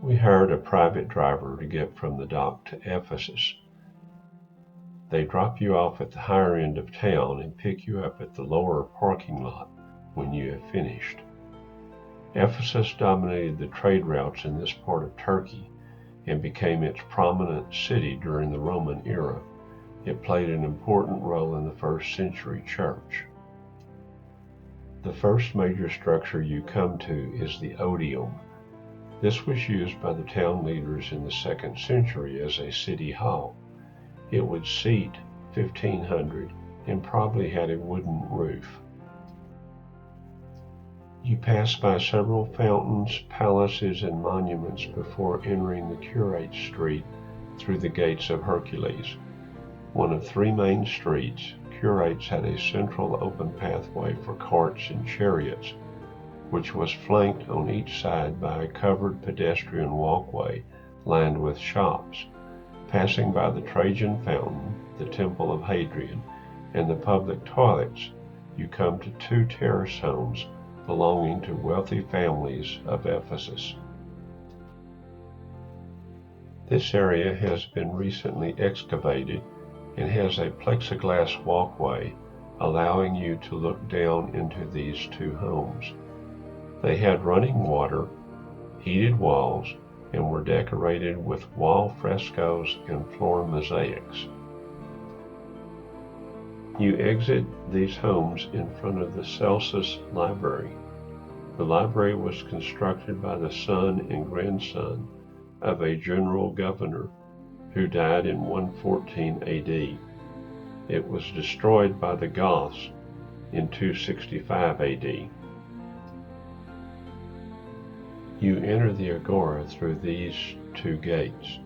We hired a private driver to get from the dock to Ephesus. They drop you off at the higher end of town and pick you up at the lower parking lot when you have finished. Ephesus dominated the trade routes in this part of Turkey and became its prominent city during the Roman era. It played an important role in the first century church. The first major structure you come to is the Odeum. This was used by the town leaders in the 2nd century as a city hall. It would seat 1,500 and probably had a wooden roof. You pass by several fountains, palaces, and monuments before entering the Curate Street through the Gates of Hercules. One of 3 main streets, Curates had a central open pathway for carts and chariots, which was flanked on each side by a covered pedestrian walkway lined with shops. Passing by the Trajan Fountain, the Temple of Hadrian, and the public toilets, you come to 2 terrace homes belonging to wealthy families of Ephesus. This area has been recently excavated and has a plexiglass walkway allowing you to look down into these 2 homes. They had running water, heated walls, and were decorated with wall frescoes and floor mosaics. You exit these homes in front of the Celsus Library. The library was constructed by the son and grandson of a general governor who died in 114 AD. It was destroyed by the Goths in 265 AD. You enter the Agora through these 2 gates.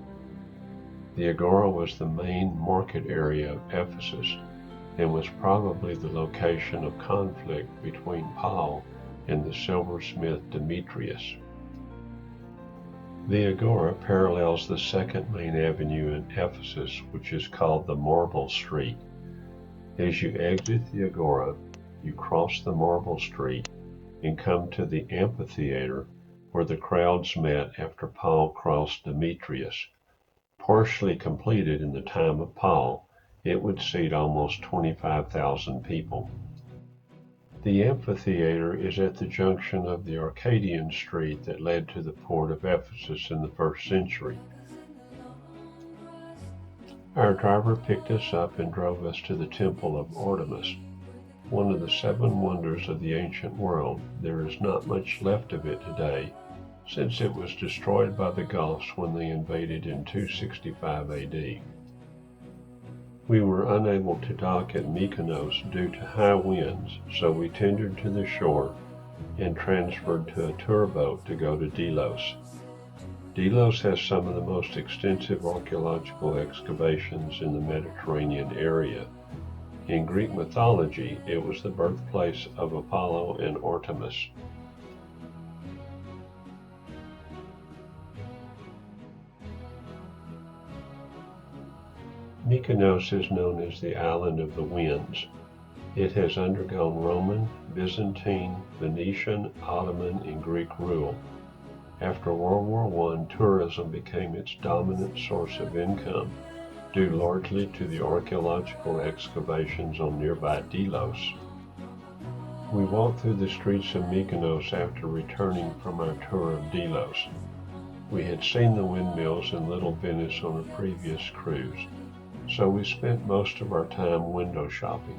The Agora was the main market area of Ephesus and was probably the location of conflict between Paul and the silversmith Demetrius. The Agora parallels the 2nd main avenue in Ephesus, which is called the Marble Street. As you exit the Agora, you cross the Marble Street and come to the amphitheater where the crowds met after Paul crossed Demetrius. Partially completed in the time of Paul, it would seat almost 25,000 people. The amphitheater is at the junction of the Arcadian street that led to the port of Ephesus in the 1st century. Our driver picked us up and drove us to the Temple of Artemis, one of the 7 wonders of the ancient world. There is not much left of it today, since it was destroyed by the Goths when they invaded in 265 AD. We were unable to dock at Mykonos due to high winds, so we tendered to the shore and transferred to a tour boat to go to Delos. Delos has some of the most extensive archaeological excavations in the Mediterranean area. In Greek mythology, it was the birthplace of Apollo and Artemis. Mykonos is known as the Island of the Winds. It has undergone Roman, Byzantine, Venetian, Ottoman, and Greek rule. After World War I, tourism became its dominant source of income, due largely to the archaeological excavations on nearby Delos. We walked through the streets of Mykonos after returning from our tour of Delos. We had seen the windmills in Little Venice on a previous cruise, so we spent most of our time window shopping.